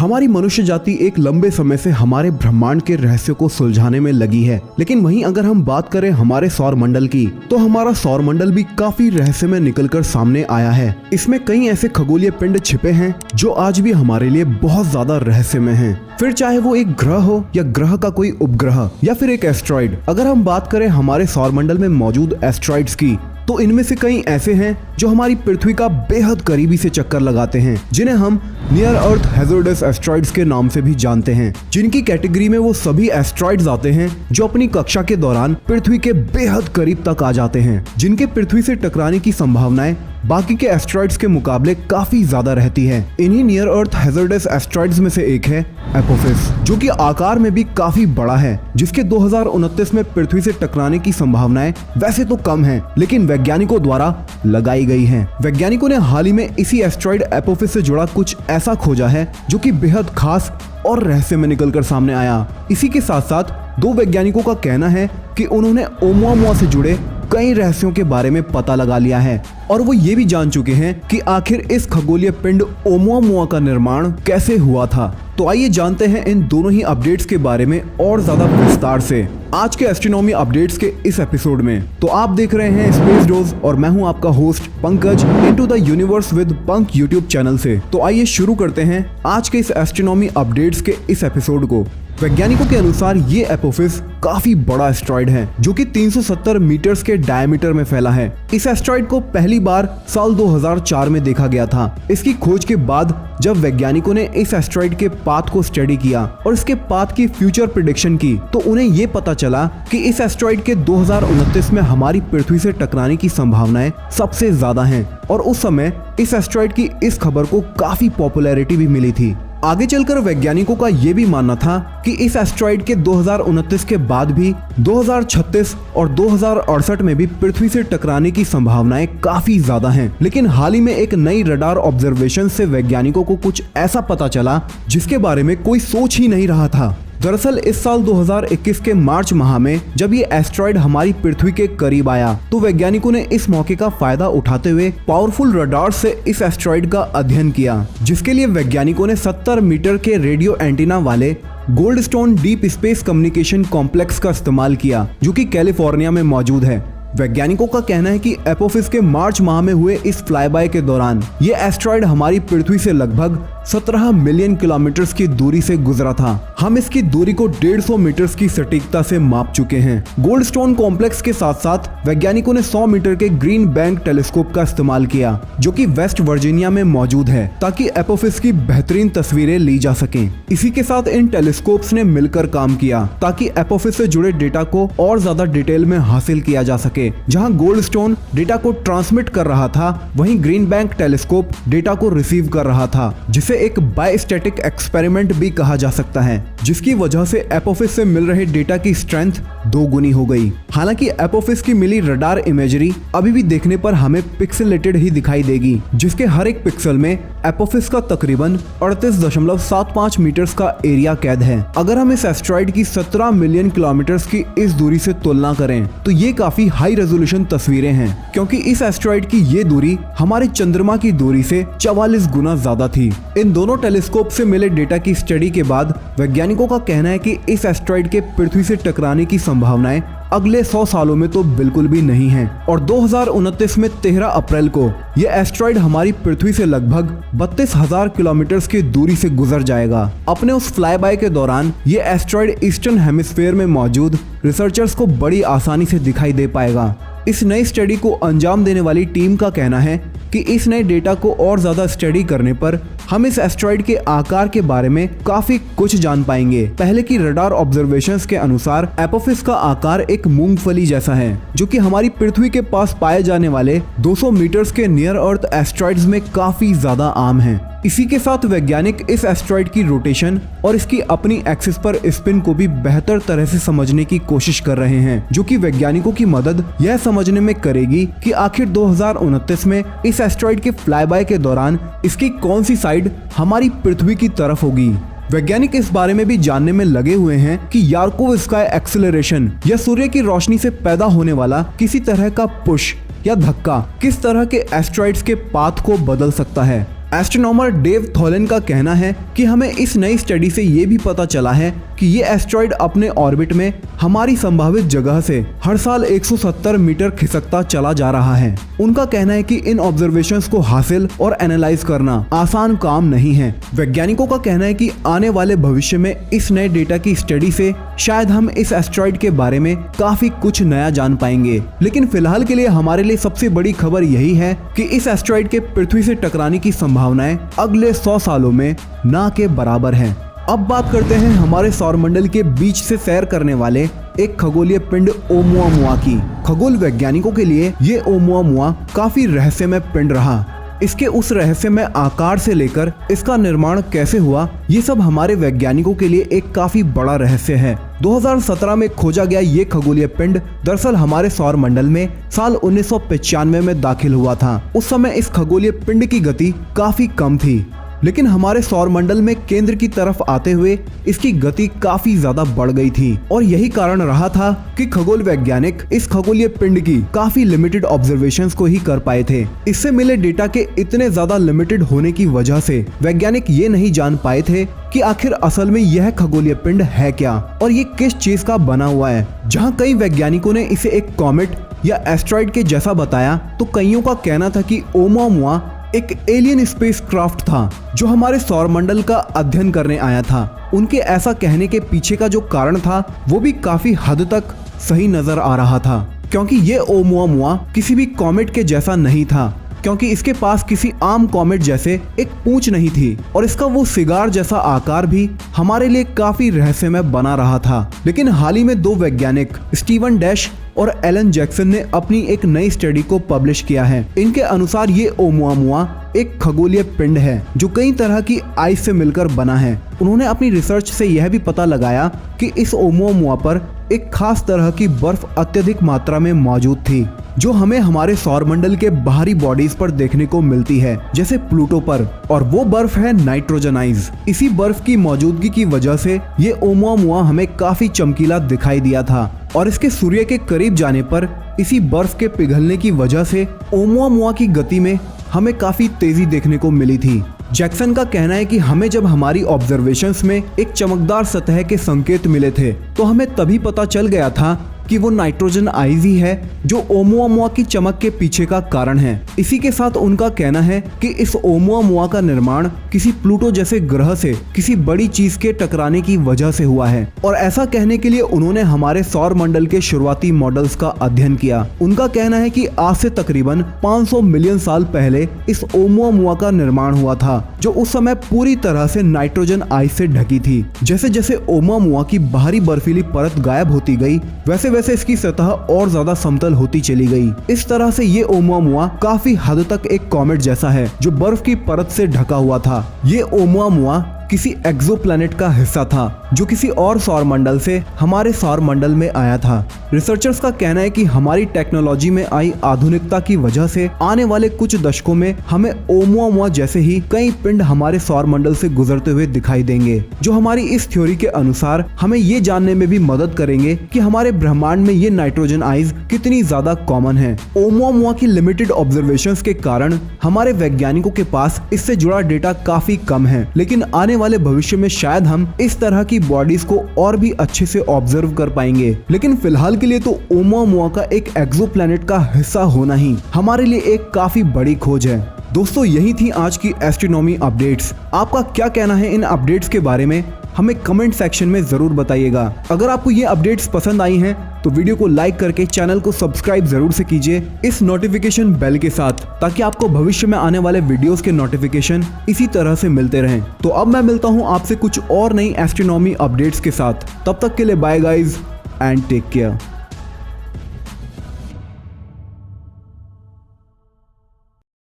हमारी मनुष्य जाति एक लंबे समय से हमारे ब्रह्मांड के रहस्य को सुलझाने में लगी है, लेकिन वहीं अगर हम बात करें हमारे सौर मंडल की, तो हमारा सौर मंडल भी काफी रहस्य में निकलकर सामने आया है। इसमें कई ऐसे खगोलीय पिंड छिपे हैं जो आज भी हमारे लिए बहुत ज्यादा रहस्यमय हैं। फिर चाहे वो एक ग्रह हो या ग्रह का कोई उपग्रह या फिर एक एस्ट्रॉइड। अगर हम बात करें हमारे सौर मंडल में मौजूद एस्ट्रॉइड्स की, तो इनमें से कई ऐसे हैं जो हमारी पृथ्वी का बेहद करीबी से चक्कर लगाते हैं, जिन्हें हम नियर अर्थ हैजर्डस एस्ट्रॉइड्स के नाम से भी जानते हैं, जिनकी कैटेगरी में वो सभी एस्ट्रॉइड्स आते हैं जो अपनी कक्षा के दौरान पृथ्वी के बेहद करीब तक आ जाते हैं, जिनके पृथ्वी से टकराने की संभावनाएं बाकी के एस्ट्रॉइड्स के मुकाबले काफी ज्यादा रहती है। इन्हीं नियर अर्थ हैजर्डस एस्ट्रॉइड्स में से एक है एपोफिस, जो कि आकार में भी काफी बड़ा है, जिसके 2029 में पृथ्वी से टकराने की संभावनाएं वैसे तो कम हैं, लेकिन वैज्ञानिकों द्वारा लगाई गई हैं। वैज्ञानिकों ने हाल ही में इसी एस्ट्रॉइड एपोफिस से जुड़ा कुछ ऐसा खोजा है जो कि बेहद खास और रहस्य में निकलकर सामने आया। इसी के साथ साथ दो वैज्ञानिकों का कहना है कि उन्होंने ओमुआमुआ से जुड़े कई रहस्यों के बारे में पता लगा लिया है और वो ये भी जान चुके हैं कि आखिर इस खगोलीय पिंड ओमुआमुआ का निर्माण कैसे हुआ था। तो आइए जानते हैं इन दोनों ही अपडेट्स के बारे में और ज्यादा विस्तार से आज के एस्ट्रोनॉमी अपडेट्स के इस एपिसोड में। तो आप देख रहे हैं स्पेस डोज और मैं हूं आपका host Pankaj into the universe with punk YouTube channel से। तो आइए शुरू करते हैं आज के इस एस्ट्रोनॉमी अपडेट्स के इस एपिसोड को। वैज्ञानिकों के अनुसार ये एपोफिस काफी बड़ा एस्ट्रॉइड है जो कि 370 मीटर्स के डायमीटर में फैला है। इस एस्ट्रॉइड को पहली बार साल 2004 में देखा गया था। इसकी खोज के बाद जब वैज्ञानिकों ने इस एस्ट्रॉइड के पाथ को स्टडी किया और इसके पाथ की फ्यूचर प्रेडिक्शन की, तो उन्हें ये पता चला कि इस एस्ट्रॉइड के 2029 में हमारी पृथ्वी से टकराने की संभावनाएं सबसे ज्यादा हैं और उस समय इस एस्ट्रॉइड की इस खबर को काफी पॉपुलैरिटी भी मिली थी। आगे चलकर वैज्ञानिकों का ये भी मानना था कि इस एस्ट्रॉइड के 2029 के बाद भी 2036 और 2068 में भी पृथ्वी से टकराने की संभावनाएं काफी ज्यादा हैं। लेकिन हाल ही में एक नई रडार ऑब्जर्वेशन से वैज्ञानिकों को कुछ ऐसा पता चला जिसके बारे में कोई सोच ही नहीं रहा था। दरअसल इस साल 2021 के मार्च माह में जब ये एस्ट्रॉइड हमारी पृथ्वी के करीब आया, तो वैज्ञानिकों ने इस मौके का फायदा उठाते हुए पावरफुल रडार से इस एस्ट्रॉइड का अध्ययन किया, जिसके लिए वैज्ञानिकों ने 70 मीटर के रेडियो एंटीना वाले Goldstone deep space communication complex का इस्तेमाल किया, जो कि कैलिफोर्निया में मौजूद है। वैज्ञानिकों का कहना है कि एपोफिस के मार्च माह में हुए इस फ्लाईबाय के दौरान ये एस्ट्रॉइड हमारी पृथ्वी से लगभग 17 मिलियन किलोमीटर्स की दूरी से गुजरा था। हम इसकी दूरी को 150 मीटर्स की सटीकता से माप चुके हैं। गोल्डस्टोन कॉम्प्लेक्स के साथ साथ वैज्ञानिकों ने 100 मीटर के ग्रीन बैंक टेलीस्कोप का इस्तेमाल किया, जो कि वेस्ट वर्जीनिया में मौजूद है, ताकि एपोफिस की बेहतरीन तस्वीरें ली जा सकें। इसी के साथ इन टेलीस्कोप्स ने मिलकर काम किया ताकि एपोफिस से जुड़े डेटा को और ज्यादा डिटेल में हासिल किया जा सके। जहां गोल्डस्टोन डेटा को ट्रांसमिट कर रहा था, वहीं ग्रीन बैंक टेलीस्कोप डेटा को रिसीव कर रहा था, जिसे एक बायोस्टैटिक एक्सपेरिमेंट भी कहा जा सकता है, जिसकी वजह से एपोफिस से मिल रहे डेटा की स्ट्रेंथ 2 गुनी हो गई। हालांकि एपोफिस की मिली रडार इमेजरी अभी भी देखने पर हमें पिक्सेलेटेड ही दिखाई देगी, जिसके हर एक पिक्सल में एपोफिस का तकरीबन 38.75 मीटर्स का एरिया कैद है। अगर हम इस एस्ट्रॉइड की 17 मिलियन किलोमीटर्स की इस दूरी से तुलना करें, तो ये काफी हाई रेजोल्यूशन तस्वीरें हैं, क्योंकि इस एस्ट्रॉइड की ये दूरी हमारे चंद्रमा की दूरी से 44 गुना ज्यादा थी। इन दोनों टेलीस्कोप से मिले डेटा की स्टडी के बाद वैज्ञानिकों का कहना है कि इस एस्ट्रॉइड के पृथ्वी से टकराने की संभावनाएं अगले 100 सालों में तो बिल्कुल भी नहीं है और 2029 में 13 अप्रैल को यह एस्ट्रॉइड हमारी पृथ्वी से लगभग 32,000 किलोमीटर्स की दूरी से गुजर जाएगा। अपने उस फ्लाईबाय के दौरान ये एस्ट्रॉइड ईस्टर्न हेमिस्फीयर में मौजूद रिसर्चर्स को बड़ी आसानी से दिखाई दे पाएगा। इस नई स्टडी को अंजाम देने वाली टीम का कहना है कि इस नए डेटा को और ज्यादा स्टडी करने पर हम इस एस्ट्रॉइड के आकार के बारे में काफी कुछ जान पाएंगे। पहले की रडार ऑब्जर्वेशंस के अनुसार एपोफिस का आकार एक मूंगफली जैसा है, जो कि हमारी पृथ्वी के पास पाए जाने वाले 200 मीटर्स के नियर अर्थ एस्ट्रॉइड्स में काफी ज्यादा आम है। इसी के साथ वैज्ञानिक इस एस्ट्रॉइड की रोटेशन और इसकी अपनी एक्सिस पर स्पिन को भी बेहतर तरह से समझने की कोशिश कर रहे हैं, जो कि वैज्ञानिकों की मदद यह समझने में करेगी कि आखिर 2029 में इस एस्ट्रॉइड के फ्लाईबाय के दौरान इसकी कौन सी साइड हमारी पृथ्वी की तरफ होगी। वैज्ञानिक इस बारे में भी जानने में लगे हुए हैं कि यारकोव स्काई एक्सेलरेशन या सूर्य की रोशनी से पैदा होने वाला किसी तरह का पुश या धक्का किस तरह के एस्ट्रॉइड्स के पाथ को बदल सकता है। एस्ट्रोनॉमर डेव थॉलन का कहना है कि हमें इस नई स्टडी से ये भी पता चला है कि ये एस्ट्रॉइड अपने ऑर्बिट में हमारी संभावित जगह से हर साल 170 मीटर खिसकता चला जा रहा है। उनका कहना है कि इन ऑब्जर्वेशंस को हासिल और एनालाइज करना आसान काम नहीं है। वैज्ञानिकों का कहना है कि आने वाले भविष्य में इस नए डेटा की स्टडी से शायद हम इस एस्ट्रॉइड के बारे में काफी कुछ नया जान पाएंगे। लेकिन फिलहाल के लिए हमारे लिए सबसे बड़ी खबर यही है कि इस एस्ट्रॉइड के पृथ्वी से टकराने की संभावनाएं अगले 100 सालों में ना के बराबर हैं। अब बात करते हैं हमारे सौरमंडल के बीच से सैर करने वाले एक खगोलीय पिंड ओमुआमुआ की। खगोल वैज्ञानिकों के लिए ये ओमुआमुआ काफी रहस्यमय पिंड रहा। इसके उस रहस्यमय आकार से लेकर इसका निर्माण कैसे हुआ, ये सब हमारे वैज्ञानिकों के लिए एक काफी बड़ा रहस्य है। 2017 में खोजा गया ये खगोलीय पिंड दरअसल हमारे सौरमंडल में साल 1995 में दाखिल हुआ था। उस समय इस खगोलीय पिंड की गति काफी कम थी, लेकिन हमारे सौरमंडल में केंद्र की तरफ आते हुए इसकी गति काफी ज्यादा बढ़ गई थी और यही कारण रहा था कि खगोल वैज्ञानिक इस खगोलीय पिंड की काफी लिमिटेड ऑब्जर्वेशंस को ही कर पाए थे। इससे मिले डेटा के इतने ज्यादा लिमिटेड होने की वजह से वैज्ञानिक ये नहीं जान पाए थे कि आखिर असल में यह खगोलीय पिंड है क्या और ये किस चीज का बना हुआ है। जहाँ कई वैज्ञानिकों ने इसे एक कॉमेट या एस्ट्रॉइड के जैसा बताया, तो कईयों का कहना था कि ओमुआमुआ एक एलियन स्पेसक्राफ्ट था जो हमारे सौरमंडल का अध्ययन करने आया था। उनके ऐसा कहने के पीछे का जो कारण था वो भी काफी हद तक सही नजर आ रहा था, क्योंकि ये ओमुआमुआ किसी भी कॉमेट के जैसा नहीं था, क्योंकि इसके पास किसी आम कॉमेट जैसे एक पूंछ नहीं थी और इसका वो सिगार जैसा आकार भी हमारे लिए काफी रहस्यमय बना रहा था। लेकिन हाल ही में 2 वैज्ञानिक स्टीवन डैश और एलन जैक्सन ने अपनी एक नई स्टडी को पब्लिश किया है। इनके अनुसार ये ओमुआमुआ एक खगोलीय पिंड है जो कई तरह की आइस से मिलकर बना है। उन्होंने अपनी रिसर्च से यह भी पता लगाया कि इस ओमुआमुआ पर एक खास तरह की बर्फ अत्यधिक मात्रा में मौजूद थी जो हमें हमारे सौरमंडल के बाहरी बॉडीज पर देखने को मिलती है, जैसे प्लूटो पर, और वो बर्फ है नाइट्रोजनाइज। इसी बर्फ की मौजूदगी की वजह से ये ओमुआमुआ हमें काफी चमकीला दिखाई दिया था और इसके सूर्य के करीब जाने पर इसी बर्फ के पिघलने की वजह से ओमुआमुआ की गति में हमें काफी तेजी देखने को मिली थी। जैक्सन का कहना है कि हमें जब हमारी ऑब्जर्वेशंस में एक चमकदार सतह के संकेत मिले थे तो हमें तभी पता चल गया था कि वो नाइट्रोजन आइज ही है जो ओमुआमुआ की चमक के पीछे का कारण है। इसी के साथ उनका कहना है कि इस ओमुआमुआ का निर्माण किसी प्लूटो जैसे ग्रह से किसी बड़ी चीज के टकराने की वजह से हुआ है और ऐसा कहने के लिए उन्होंने हमारे सौर मंडल के शुरुआती मॉडल्स का अध्ययन किया। उनका कहना है कि आज से तकरीबन 500 मिलियन साल पहले इस ओमुआमुआ का निर्माण हुआ था जो उस समय पूरी तरह से नाइट्रोजन आइस से ढकी थी। जैसे जैसे ओमुआमुआ की बाहरी बर्फीली परत गायब होती गई वैसे वैसे इसकी सतह और ज्यादा समतल होती चली गई। इस तरह से ये ओमुआमुआ काफी हद तक एक कॉमेट जैसा है जो बर्फ की परत से ढका हुआ था। ये ओमुआमुआ किसी एक्सोप्लैनेट का हिस्सा था जो किसी और सौरमंडल से हमारे सौरमंडल में आया था। रिसर्चर्स का कहना है कि हमारी टेक्नोलॉजी में आई आधुनिकता की वजह से आने वाले कुछ दशकों में हमें ओमुआमुआ जैसे ही कई पिंड हमारे सौरमंडल से गुजरते हुए दिखाई देंगे, जो हमारी इस थ्योरी के अनुसार हमें ये जानने में भी मदद करेंगे कि हमारे ब्रह्मांड में ये नाइट्रोजन आइज कितनी ज्यादा कॉमन है। ओमुआमुआ की लिमिटेड ऑब्जर्वेशंस के कारण हमारे वैज्ञानिकों के पास इससे जुड़ा डेटा काफी कम है, लेकिन आने वाले भविष्य में शायद हम इस तरह की बॉडीज को और भी अच्छे से ऑब्जर्व कर पाएंगे। लेकिन फिलहाल के लिए तो ओमुआमुआ का एक एक्सोप्लैनेट का हिस्सा होना ही हमारे लिए एक काफी बड़ी खोज है। दोस्तों, यही थी आज की एस्ट्रोनॉमी अपडेट्स। आपका क्या कहना है इन अपडेट्स के बारे में हमें कमेंट सेक्शन में जरूर बताइएगा। अगर आपको ये अपडेट्स पसंद आई हैं तो वीडियो को लाइक करके चैनल को सब्सक्राइब जरूर से कीजिए इस नोटिफिकेशन बेल के साथ, ताकि आपको भविष्य में आने वाले वीडियोस के नोटिफिकेशन इसी तरह से मिलते रहें। तो अब मैं मिलता हूँ आपसे कुछ और नई एस्ट्रोनॉमी अपडेट्स के साथ। तब तक के लिए bye guys and take care.